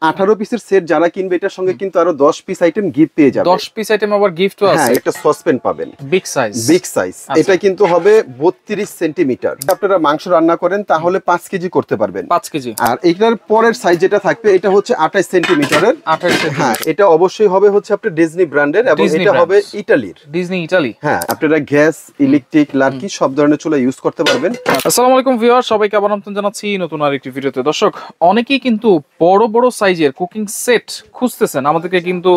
18 পিসের সেট যারা কিনবে এটার সঙ্গে কিন্তু আরো 10 পিস আইটেম গিফট পেয়ে যাবে। 10 পিস আইটেম আবার গিফটও আছে। হ্যাঁ, একটা সসপ্যান পাবেন বিগ সাইজ। এটা কিন্তু হবে 32 সেন্টিমিটার। আপনারা মাংস রান্না করেন তাহলে 5 কেজি করতে পারবেন। 5 কেজি। আর এটার পরের সাইজ যেটা থাকবে এটা হচ্ছে 28 সেন্টিমিটারের। 28 সেন্টিমিটার। হ্যাঁ, এটা অবশ্যই হবে হচ্ছে আপনার ডিজনি ব্র্যান্ডের এবং এটা হবে ইতালির। Disney Italy. হ্যাঁ, আপনারা গ্যাস, ইলেকট্রিক, লার্কি সব ধরনের চুলা ইউজ করতে পারবেন। আসসালামু আলাইকুম ভিউয়ার, সবাইকে আবার আমন্ত্রণ জানাচ্ছি নতুন আরেকটি ভিডিওতে। দর্শক, অনেকেই কিন্তু বড় বড় সাইজের কুকিং সেট খুঁজতেছেন, আমাদেরকে কিন্তু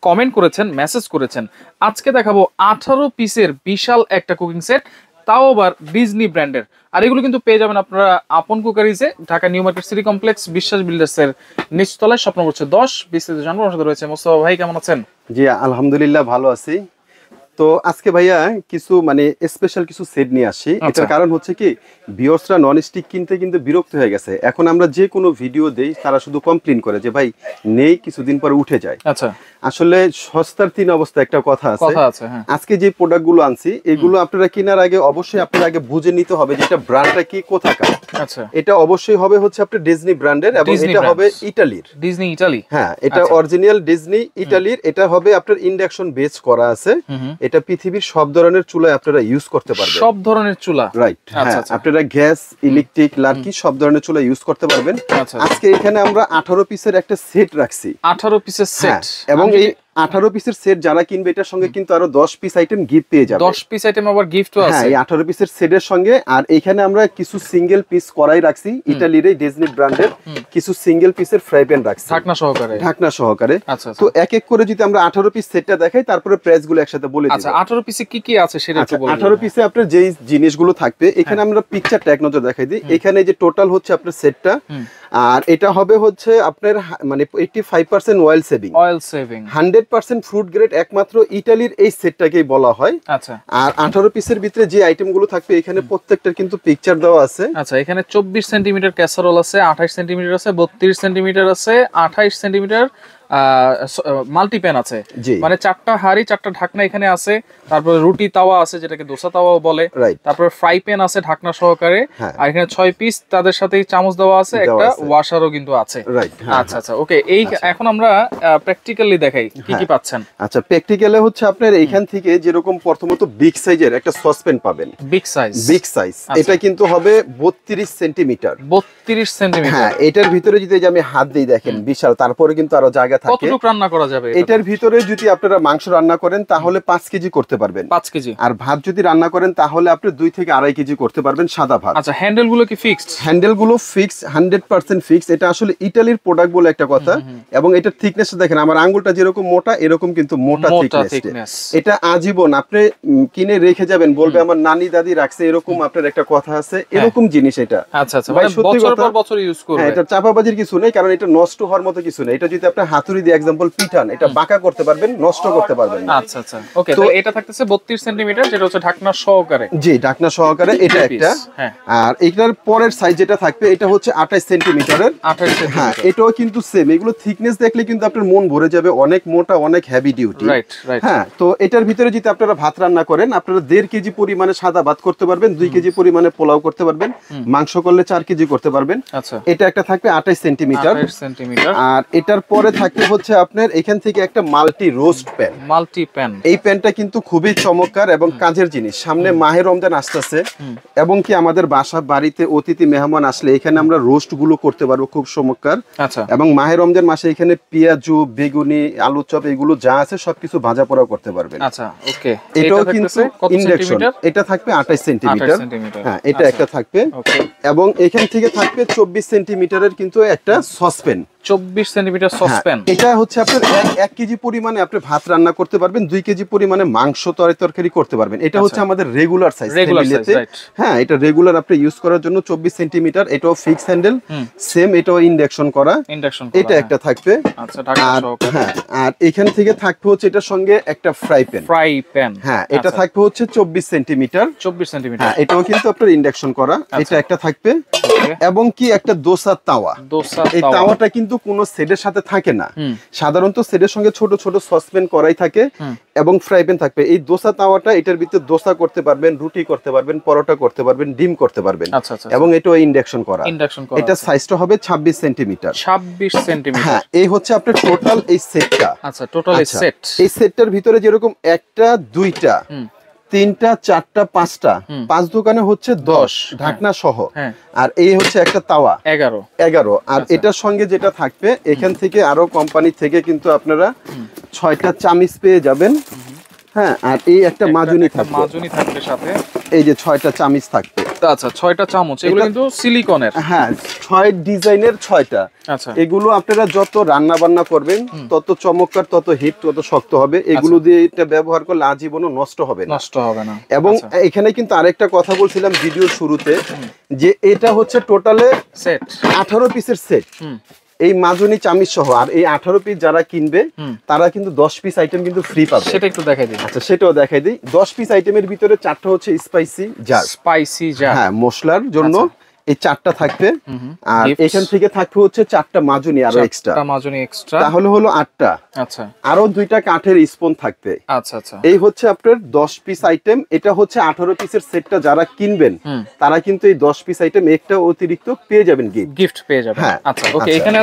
কমেন্ট করেছেন, মেসেজ করেছেন। আজকে দেখাবো 18 পিসের বিশাল একটা কুকিং সেট, তাও আবার ডিজনি ব্র্যান্ডের। আর এগুলো কিন্তু পেয়ে যাবেন আপনারা আপন কুকারিজে, Dhaka new market city complex, বিশ্বাস বিল্ডার্সের নিচতলায়, স্বপ্ন হচ্ছে 10। বিস্তারিত জানবো, আমার সাথে রয়েছে মোস্তফা ভাই। কেমন আছেন? জি আলহামদুলিল্লাহ ভালো আছি। তো আজকে ভাইয়া কিছু স্পেশাল কিছু সেট নিয়ে আসি। এটার কারণ হচ্ছে কি, ভিউয়ার্সরা নন স্টিক কিনতে কিন্তু বিরক্ত হয়ে গেছে। এখন আমরা যে কোনো ভিডিও দেই তারা শুধু কমপ্লেইন করে যে ভাই নেই, কিছুদিন পরে উঠে যায়। আচ্ছা, আসলে সস্তার তিন অবস্থা একটা কথা আছে। হ্যাঁ। আজকে যে প্রোডাক্টগুলো আনছি এগুলো আপনারা কেনার আগে অবশ্যই আপনারা আগে বুঝে নিতে হবে যে এটা ব্র্যান্ডটা কি, কোথাকার। আচ্ছা, এটা অবশ্যই হবে হচ্ছে আপনার ডিজনি ব্র্যান্ডের এবং এটা হবে ইতালির। Disney Italy. হ্যাঁ, এটা অরিজিনাল ডিজনি ইতালির। এটা হবে আপনার ইন্ডাকশন বেস করা আছে। এটা পৃথিবীর সব ধরনের চুলায় আপনারা ইউজ করতে পারবেন। সব ধরনের চুলা, রাইট। হ্যাঁ, আপনারা গ্যাস, ইলেকট্রিক, লার্কি সব ধরনের চুলা ইউজ করতে পারবেন। আজকে এখানে আমরা 18 পিসের একটা সেট রাখছি। 18 পিসের সেট। এবং এই 18 পিসের সেট যারা কিনবে এটার সঙ্গে কিন্তু আরো 10 পিস আইটেম গিফট পেয়ে যাবে। 10 পিস আইটেম আবার গিফটও আছে। হ্যাঁ, এই 18 পিসের সেটের সঙ্গে। আর এখানে আমরা কিছু সিঙ্গেল পিস কড়াই রাখছি, ইতালির এই ডিজনি ব্র্যান্ডের। কিছু সিঙ্গেল পিসের ফ্রাই প্যান রাখছি ঢাকনা সহকারে। আচ্ছা, তো এক এক করে যদি আমরা 18 পিস সেটটা দেখাই, তারপরে প্রাইস গুলো একসাথে বলে দিই। আচ্ছা, 18 পিসে কি কি আছে সেটা একটু বলুন। 18 পিসে আপনার যেই জিনিসগুলো থাকবে এখানে আমরা পিকচারটা এক নজর দেখাই দিই। এখানে যে টোটাল হচ্ছে আপনার সেটটা, আর এটা হবে হচ্ছে আপনার 85% অয়েল সেভিং, 100% ফ্রুট গ্রেড, একমাত্র ইতালির এই সেটটাকেই বলা হয়। আচ্ছা, আর 18 পিসের ভিতরে যে আইটেমগুলো থাকবে এখানে প্রত্যেকটার কিন্তু পিকচার দেওয়া আছে। আচ্ছা, এখানে 24 সেন্টিমিটার ক্যাসারোল আছে, 28 সেন্টিমিটার আছে, 32 সেন্টিমিটার আছে, 28 সেন্টিমিটার মাল্টি প্যান আছে। মানে 4টা হাঁড়ি, 4টা ঢাকনা এখানে আছে। তারপরে রুটি তাওয়া আছে, যেটাকে দোসা তাওয়াও বলে। তারপরে ফ্রাই প্যান আছে ঢাকনা সহকারে। আর এখানে 6 পিস তাদের সাথে চামচ দেওয়া আছে, একটা ওয়াশারও কিন্তু আছে। আচ্ছা আচ্ছা, ওকে। এই এখন আমরা প্র্যাকটিক্যালি দেখাই কি কি পাচ্ছেন। আচ্ছা, প্র্যাকটিক্যালে হচ্ছে আপনার এইখান থেকে যেরকম প্রথমত বিগ সাইজের একটা সসপ্যান পাবেন। Big size. এটা কিন্তু হবে 32 সেন্টিমিটার। 32 সেন্টিমিটার। হ্যাঁ, এটার ভিতরে যদি আমি হাত দিই দেখেন বিশাল। তারপরে কিন্তু আরো জায়গা থাকে। কতটুকু রান্না করা যাবে এটার ভিতরে? যদি আপনারা মাংস রান্না করেন তাহলে 5 কেজি করতে পারবেন। 5 কেজি। আর ভাত যদি রান্না করেন তাহলে আপনি 2 থেকে আড়াই কেজি করতে পারবেন সাদা ভাত। আচ্ছা, হ্যান্ডেল গুলো কি ফিক্সড? হ্যান্ডেল গুলো ফিক্সড, 100% ফিক্সড। এটা আসলে ইতালির প্রোডাক্ট বলে একটা কথা। এবং এটার থিকনেস দেখেন, আমার আঙ্গুলটা যেরকম মোটা এরকম কিন্তু মোটা থিকনেস। এটা আজীবন আপনি কিনে রেখে যাবেন, বলবে আমার নানি দাদি রাখছে, এরকম আপনার একটা কথা আছে, এরকম জিনিস এটা। আচ্ছা আচ্ছা, মানে বছর পর বছর ইউজ করবে। হ্যাঁ, এটা চাপাবাজির কিছু নেই, কারণ এটা নষ্ট হওয়ার মতো কিছু নেই। এটা যদি আপনি হাতুড়ি দিয়ে এক্সাম্পল পিটান, এটা বাঁকা করতে পারবেন, নষ্ট করতে পারবেন না। আচ্ছা আচ্ছা, ওকে। তো এটা থাকতেছে 32 সেন্টিমিটার, যেটা হচ্ছে ঢাকনা সহকারে। জি, ঢাকনা সহকারে এটা একটা। আর এটার পরের সাইজ যেটা থাকবে এটা হচ্ছে 28 সেন্টিমিটারের। 28 সেন্টিমিটার। হ্যাঁ, এটাও কিন্তু সেম। এগুলো থিকনেস দেখলে কিন্তু আপনার মন ভরে যাবে, অনেক মোটা, অনেক হেভি ডিউটি। রাইট। হ্যাঁ, তো এটার ভিতরে যদি আপনারা ভাত রান্না করেন, আপনারা 1.5 কেজি পরিমাণে সাদা ভাত করতে পারবেন, 2 কেজি পরিমাণে পোলাও করতে পারবেন, মাংস করলে 4 কেজি করতে পারবেন। আচ্ছা, এটা একটা থাকবে 28 সেন্টিমিটার। আর এটার পরে থাকবে হচ্ছে আপনার এখান থেকে একটা মাল্টি রোস্ট প্যান। এই প্যানটা কিন্তু খুবই চমৎকার এবং কাজের জিনিস। সামনে মাহে রমজান আসতেছে, এবং কি আমাদের বাসা বাড়িতে অতিথি মেহমান আসলে এখানে আমরা রোস্ট গুলো করতে পারবো খুব চমৎকার। আচ্ছা, এবং মাহে রমজান মাসে এখানে পেঁয়াজু, বেগুনি, আলু চপ এগুলো যা আছে সবকিছু ভাজা পোড়া করতে পারবেন। আচ্ছা, ওকে। এটাও কিন্তু ইন্ডাকশন। এটা থাকবে 28 সেন্টিমিটার। হ্যাঁ, এটা একটা থাকবে। এবং এখান থেকে থাকবে 24 সেন্টিমিটারের কিন্তু একটা সসপ্যান। 24 centimetre saucepan. এটা হচ্ছে আপনার 1 কেজি পরিমাণে আপনি ভাত রান্না করতে পারবেন, 2 কেজি পরিমাণে মাংস তরকারি করতে পারবেন। এটা হচ্ছে আমাদের রেগুলার সাইজ। হ্যাঁ, এটা রেগুলার আপনি ইউজ করার জন্য 24 সেন্টিমিটার। এটাও ফিক্স হ্যান্ডেল, সেম। এটাও ইন্ডাকশন করা। এটা একটা থাকবে। আচ্ছা, হ্যাঁ, আর এখান থেকে থাকবে হচ্ছে এটার সঙ্গে একটা ফ্রাই প্যান। হ্যাঁ, এটা থাকবে হচ্ছে 24 সেন্টিমিটার। হ্যাঁ, এটাও কিন্তু আপনার ইন্ডাকশন করা। এটা একটা থাকবে। এবং কি একটা দোসা তাওয়া। এই তাওয়াটা কিন্তু কোনো সেটের সাথে থাকে না, সাধারণত সেটের সঙ্গে ছোট ছোট সসপ্যান করাই থাকে এবং ফ্রাই প্যান থাকবে। এই দোসা তাওয়াটা, এটার ভিতরে দোসা করতে পারবেন, রুটি করতে পারবেন, পরোটা করতে পারবেন, ডিম করতে পারবেন। এবং এটা ইন্ডাকশন করা। এটা সাইজটা হবে 26 সেন্টিমিটার। 26 সেন্টিমিটার। হ্যাঁ, এই হচ্ছে আপনার টোটাল এই সেটটা। আচ্ছা, টোটাল এই সেট। এই সেটটার ভিতরে যেরকম একটা, দুইটা, তিনটা, চারটা, পাঁচটা, 5 দোকানে হচ্ছে 10 ঢাকনা সহ। আর এই হচ্ছে একটা তাওয়া 11। আর এটার সঙ্গে যেটা থাকবে, এখান থেকে আরো কোম্পানি থেকে কিন্তু আপনারা 6টা চামিচ পেয়ে যাবেন। হ্যাঁ, আর এই একটা মাজুনি থাকবে সাথে। এই যে 6টা চামিচ থাকবে। আচ্ছা, 6টা চামচ। এগুলো কিন্তু সিলিকনের। হ্যাঁ, 6 ডিজাইনের 6টা। আচ্ছা, এগুলো আপনারা যত রান্না বান্না করবেন তত চমৎকার, তত হিট, তত শক্ত হবে। এগুলো দিয়ে এটা ব্যবহার করলে আজীবনও নষ্ট হবে না। এবং এখানে কিন্তু আরেকটা কথা বলছিলাম ভিডিওর শুরুতে, যে এটা হচ্ছে টোটালে সেট 18 পিসের সেট, এই মাজুনি চামিচ সহ। আর এই 18 পিস যারা কিনবে তারা কিন্তু 10 পিস আইটেম কিন্তু ফ্রি পাবে। সেটা একটু দেখাই দিই। আচ্ছা, সেটাও দেখাই দিই। 10 পিস আইটেমের ভিতরে 4টা হচ্ছে স্পাইসি জার। হ্যাঁ, মশলার জন্য এই 4টা থাকবে। আর এখান থেকে থাকবে হচ্ছে 4টা মাজুনি আরো এক্সট্রা। তাহলে হলো 8টা। আচ্ছা, আরো 2টা কাঠের স্পুন থাকবে। আচ্ছা, এই হচ্ছে আপনার 10 পিস আইটেম। এটা হচ্ছে 18 পিসের সেটটা যারা কিনবেন তারা কিন্তু এই 10 পিস আইটেম একটা অতিরিক্ত পেয়ে যাবেন, গিফট পেয়ে যাবেন। আচ্ছা, ওকে। এখানে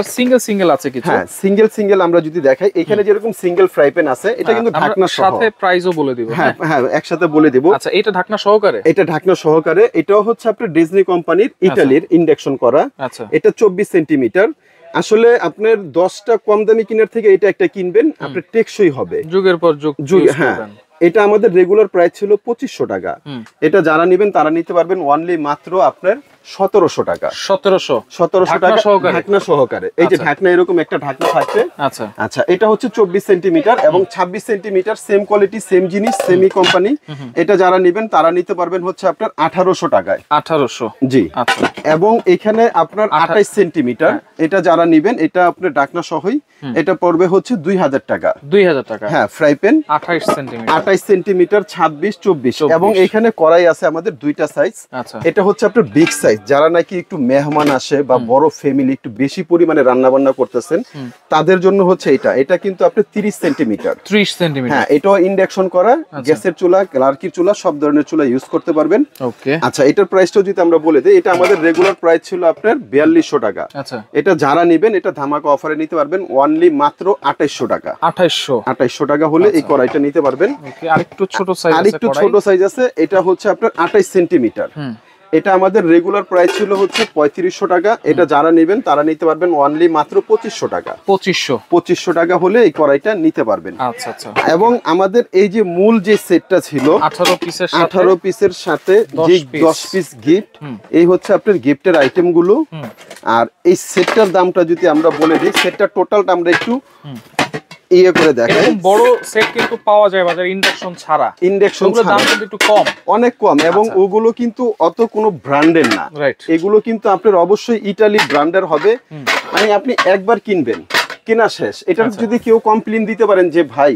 সিঙ্গেল আছে কিছু। হ্যাঁ, সিঙ্গেল আমরা যদি দেখাই, এখানে যেরকম সিঙ্গেল ফ্রাই প্যান আছে, এটা কিন্তু ঢাকনা সহ। সাথে প্রাইসও বলে দিব। হ্যাঁ, একসাথে বলে দেব। আচ্ছা, এটা ঢাকনা সহকারে। এটাও হচ্ছে আপনার ডিজনি কোম্পানির, ইতালির, ইন্ডাকশন করা। আচ্ছা, এটা 24 সেন্টিমিটার। আসলে আপনার 10টা কম দামি কিনার থেকে এটা একটা কিনবেন, আপনার টেকসই হবে যুগের পর যুগ। হ্যাঁ, এটা আমাদের রেগুলার প্রাইস ছিল 2500 টাকা। এটা যারা নেবেন তারা নিতে পারবেন অনলি মাত্র আপনার 1700 টাকা। 1700 টাকা ঢাকনা সহকারে। এই যে ঢাকনা, এরকম একটা ঢাকনা থাকবে। আচ্ছা, এটা হচ্ছে 24 সেন্টিমিটার এবং 26 সেন্টিমিটার। সেম কোয়ালিটি, সেম জিনিস, সেমি কোম্পানি। এটা যারা নেবেন তারা নিতে পারবেন হচ্ছে আপনার 1800 টাকায়। 1800, জি। এবং এখানে আপনার 28 সেন্টিমিটার, এটা যারা নেবেন, এটা আপনার ঢাকনা সহই, এটা পড়বে হচ্ছে 2000 টাকা। 2000 টাকা। হ্যাঁ, ফ্রাই প্যান 28 সেন্টিমিটার, 26, 24। এবং এখানে কড়াই আছে আমাদের 2টা সাইজ। এটা হচ্ছে আপনার বিগ সাইজ। যারা নাকি একটু মেহমান আসে বা বড় ফ্যামিলি, একটু বেশি পরিমাণে রান্না বান্না করতেছেন, তাদের জন্য হচ্ছে এটা কিন্তু আপনার 30 সেন্টিমিটার। হ্যাঁ, এটাও ইন্ডাকশন করা, গ্যাসের চুলা, লার্কির চুলা, সব ধরনের চুলা ইউজ করতে পারবেন। আচ্ছা, এটার প্রাইসটাও যদি আমরা বলে দিই, এটা আমাদের রেগুলার প্রাইস ছিল আপনার 4200 টাকা। এটা যারা নেবেন, এটা ধামাকা অফারে নিতে পারবেন অনলি মাত্র 2800 টাকা। 2800 টাকা হলে এই কড়াইটা নিতে পারবেন। আরেকটু ছোট সাইজ আছে, এটা হচ্ছে আপনার 28 সেন্টিমিটার। এটা আমাদের রেগুলার প্রাইস ছিল হচ্ছে 3500 টাকা। এটা যারা নেবেন তারা নিতে পারবেন অনলি মাত্র 2500 টাকা। 2500 টাকা হলে এই কড়াইটা নিতে পারবেন। আচ্ছা। এবং আমাদের এই যে মূল যে সেটটা ছিল 18 পিসের সাথে যে 10 পিস গিফট, এই হচ্ছে আপনার গিফটের আইটেম গুলো। আর এই সেটটার দামটা যদি আমরা বলে দিই, সেটটার টোটালটা আমরা একটু করে দেখাই। বড় সেট কিন্তু পাওয়া যায় বাজারে ইন্ডাকশন ছাড়া। দাম কিন্তু একটু কম, অনেক কম। এবং ওগুলো কিন্তু অত কোনো ব্র্যান্ডের না। এগুলো কিন্তু আপনার অবশ্যই ইতালি ব্র্যান্ডের হবে। মানে আপনি একবার কিনবেন, কেনা শেষ। এটা যদি কেউ কমপ্লেইন দিতে পারেন যে ভাই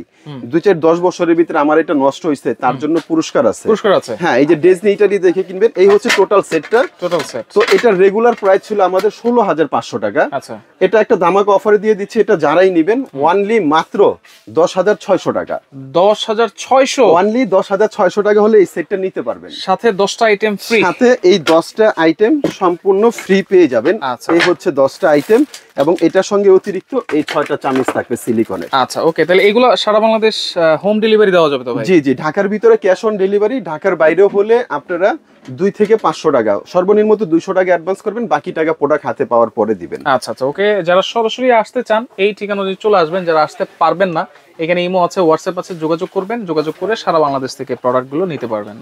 2-4-10 বছরের ভিতরে আমার এটা নষ্ট হয়েছে, তার জন্য পুরস্কার আছে। হ্যাঁ, এই যে ডিজনি ইটালি দেখে কিনবেন। এই হচ্ছে টোটাল সেটটা। তো এটা রেগুলার প্রাইস ছিল আমাদের 16500 টাকা। এটা একটা ধামাকা অফারে দিয়ে দিচ্ছে। এটা যারাই নেবেন অনলি মাত্র 10600 টাকা। 10600, অনলি 10600 টাকা হলে এই সেটটা নিতে পারবেন। সাথে 10টা আইটেম ফ্রি। সাথে এই 10টা আইটেম সম্পূর্ণ ফ্রি পেয়ে যাবেন। এই হচ্ছে 10টা আইটেম এবং এটার সঙ্গে অতিরিক্ত এই 6টা চামচ থাকবে সিলিকনের। আচ্ছা, ওকে। তাহলে এগুলো সারা বাংলাদেশ হোম ডেলিভারি দেওয়া যাবে তো ভাই? জি, ঢাকার ভিতরে ক্যাশ অন ডেলিভারি। ঢাকার বাইরেও হলে আপনারা 2 থেকে 500 টাকা, সর্বনিম্ন 200 টাকা অ্যাডভান্স করবেন, বাকি টাকা প্রোডাক্ট হাতে পাওয়ার পরে দিবেন। আচ্ছা, ওকে। যারা সরাসরি আসতে চান এই ঠিকানায় চলে আসবেন। যারা আসতে পারবেন না, এখানে ইমো আছে, হোয়াটসঅ্যাপ আছে, যোগাযোগ করবেন। যোগাযোগ করে সারা বাংলাদেশ থেকে প্রোডাক্টগুলো নিতে পারবেন।